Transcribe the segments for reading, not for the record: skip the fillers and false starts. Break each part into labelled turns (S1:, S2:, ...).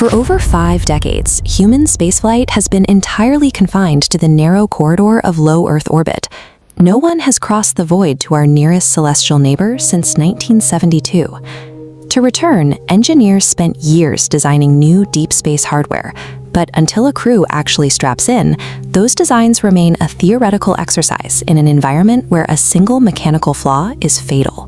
S1: For over 5 decades, human spaceflight has been entirely confined to the narrow corridor of low Earth orbit. No one has crossed the void to our nearest celestial neighbor since 1972. To return, engineers spent years designing new deep space hardware, but until a crew actually straps in, those designs remain a theoretical exercise in an environment where a single mechanical flaw is fatal.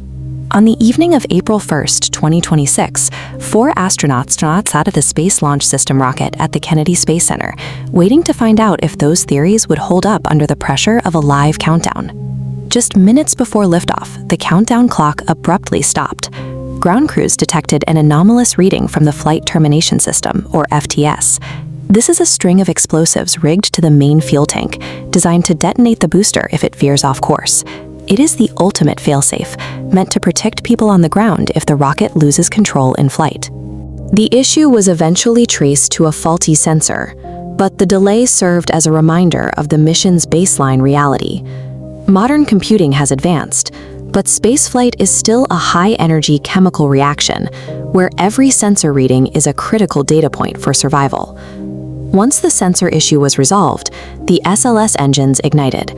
S1: On the evening of April 1st, 2026, 4 astronauts got out of the Space Launch System rocket at the Kennedy Space Center, waiting to find out if those theories would hold up under the pressure of a live countdown. Just minutes before liftoff, the countdown clock abruptly stopped. Ground crews detected an anomalous reading from the Flight Termination System, or FTS. This is a string of explosives rigged to the main fuel tank, designed to detonate the booster if it veers off course. It is the ultimate failsafe, meant to protect people on the ground if the rocket loses control in flight. The issue was eventually traced to a faulty sensor, but the delay served as a reminder of the mission's baseline reality. Modern computing has advanced, but spaceflight is still a high-energy chemical reaction, where every sensor reading is a critical data point for survival. Once the sensor issue was resolved, the SLS engines ignited.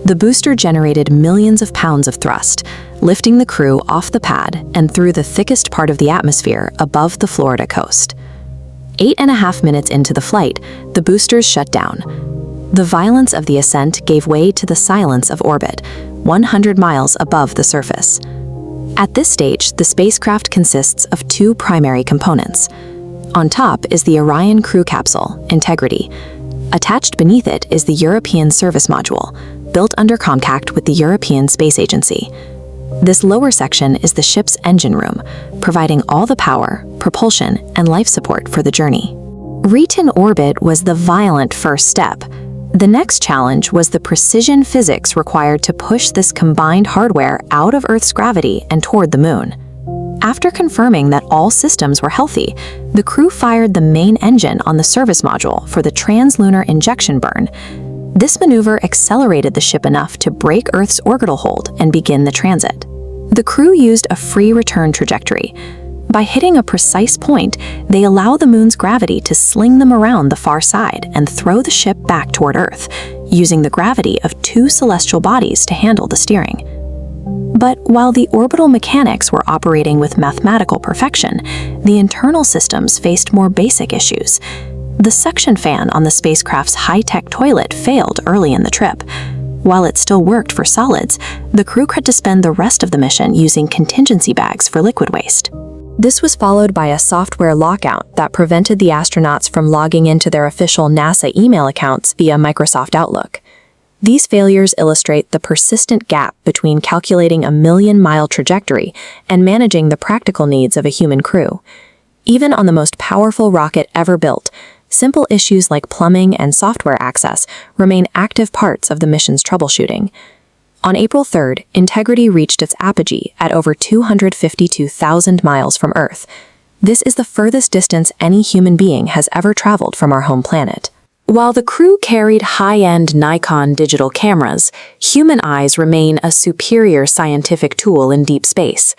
S1: The booster generated millions of pounds of thrust, lifting the crew off the pad and through the thickest part of the atmosphere above the Florida coast. 8.5 minutes into the flight, the boosters shut down. The violence of the ascent gave way to the silence of orbit, 100 miles above the surface. At this stage, the spacecraft consists of 2 primary components. On top is the Orion crew capsule, Integrity. Attached beneath it is the European Service Module, built under contact with the European Space Agency. This lower section is the ship's engine room, providing all the power, propulsion, and life support for the journey. Reach in orbit was the violent first step. The next challenge was the precision physics required to push this combined hardware out of Earth's gravity and toward the moon. After confirming that all systems were healthy, the crew fired the main engine on the service module for the translunar injection burn. This maneuver accelerated the ship enough to break Earth's orbital hold and begin the transit. The crew used a free return trajectory. By hitting a precise point, they allow the moon's gravity to sling them around the far side and throw the ship back toward Earth, using the gravity of 2 celestial bodies to handle the steering. But while the orbital mechanics were operating with mathematical perfection, the internal systems faced more basic issues. The suction fan on the spacecraft's high-tech toilet failed early in the trip. While it still worked for solids, the crew had to spend the rest of the mission using contingency bags for liquid waste. This was followed by a software lockout that prevented the astronauts from logging into their official NASA email accounts via Microsoft Outlook. These failures illustrate the persistent gap between calculating a million-mile trajectory and managing the practical needs of a human crew. Even on the most powerful rocket ever built, simple issues like plumbing and software access remain active parts of the mission's troubleshooting. On April 3rd, Integrity reached its apogee at over 252,000 miles from Earth. This is the furthest distance any human being has ever traveled from our home planet. While the crew carried high-end Nikon digital cameras, human eyes remain a superior scientific tool in deep space.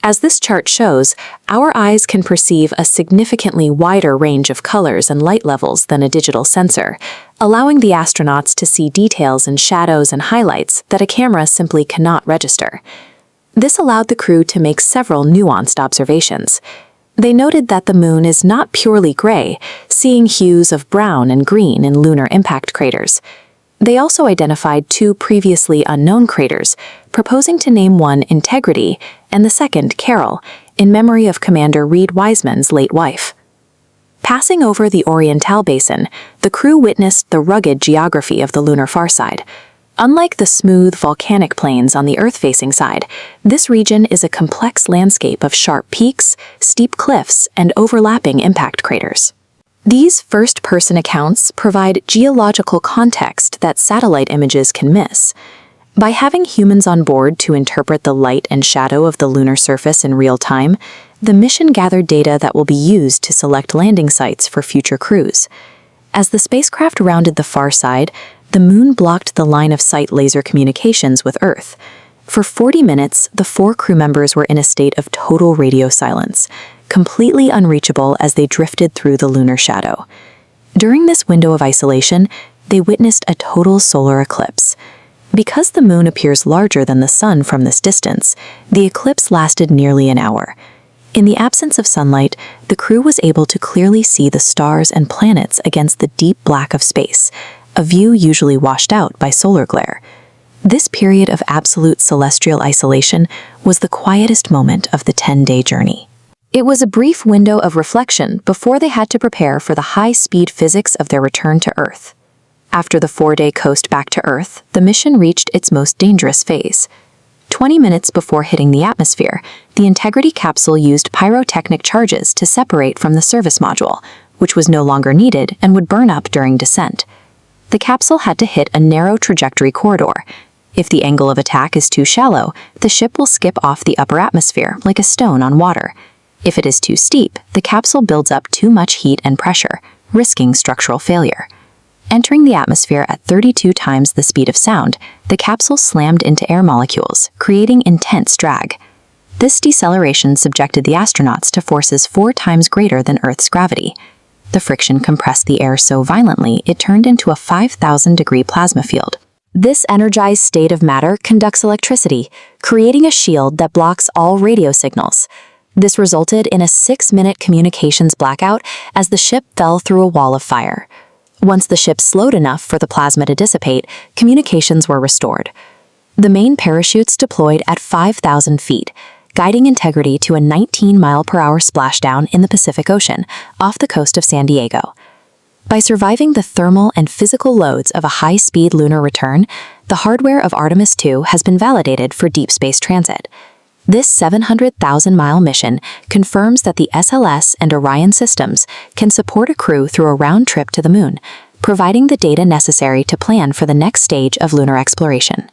S1: As this chart shows, our eyes can perceive a significantly wider range of colors and light levels than a digital sensor, allowing the astronauts to see details in shadows and highlights that a camera simply cannot register. This allowed the crew to make several nuanced observations. They noted that the moon is not purely gray, seeing hues of brown and green in lunar impact craters. They also identified 2 previously unknown craters, proposing to name one Integrity and the second Carol, in memory of Commander Reed Wiseman's late wife. Passing over the Oriental Basin, the crew witnessed the rugged geography of the lunar far side. Unlike the smooth volcanic plains on the Earth-facing side, this region is a complex landscape of sharp peaks, steep cliffs, and overlapping impact craters. These first-person accounts provide geological context that satellite images can miss. By having humans on board to interpret the light and shadow of the lunar surface in real time, the mission gathered data that will be used to select landing sites for future crews. As the spacecraft rounded the far side, the moon blocked the line-of-sight laser communications with Earth. For 40 minutes, the 4 crew members were in a state of total radio silence, completely unreachable as they drifted through the lunar shadow. During this window of isolation, they witnessed a total solar eclipse. Because the moon appears larger than the sun from this distance, the eclipse lasted nearly an hour. In the absence of sunlight, the crew was able to clearly see the stars and planets against the deep black of space, a view usually washed out by solar glare. This period of absolute celestial isolation was the quietest moment of the 10-day journey. It was a brief window of reflection before they had to prepare for the high-speed physics of their return to Earth. After the 4-day coast back to Earth, the mission reached its most dangerous phase. 20 minutes before hitting the atmosphere, the Integrity capsule used pyrotechnic charges to separate from the service module, which was no longer needed and would burn up during descent. The capsule had to hit a narrow trajectory corridor. If the angle of attack is too shallow, the ship will skip off the upper atmosphere like a stone on water. If it is too steep, the capsule builds up too much heat and pressure, risking structural failure. Entering the atmosphere at 32 times the speed of sound, the capsule slammed into air molecules, creating intense drag. This deceleration subjected the astronauts to forces 4 times greater than Earth's gravity. The friction compressed the air so violently it turned into a 5,000-degree plasma field. This energized state of matter conducts electricity, creating a shield that blocks all radio signals. This resulted in a 6-minute communications blackout as the ship fell through a wall of fire. Once the ship slowed enough for the plasma to dissipate, communications were restored. The main parachutes deployed at 5,000 feet, guiding Integrity to a 19-mile-per-hour splashdown in the Pacific Ocean, off the coast of San Diego. By surviving the thermal and physical loads of a high-speed lunar return, the hardware of Artemis II has been validated for deep space transit. This 700,000-mile mission confirms that the SLS and Orion systems can support a crew through a round trip to the moon, providing the data necessary to plan for the next stage of lunar exploration.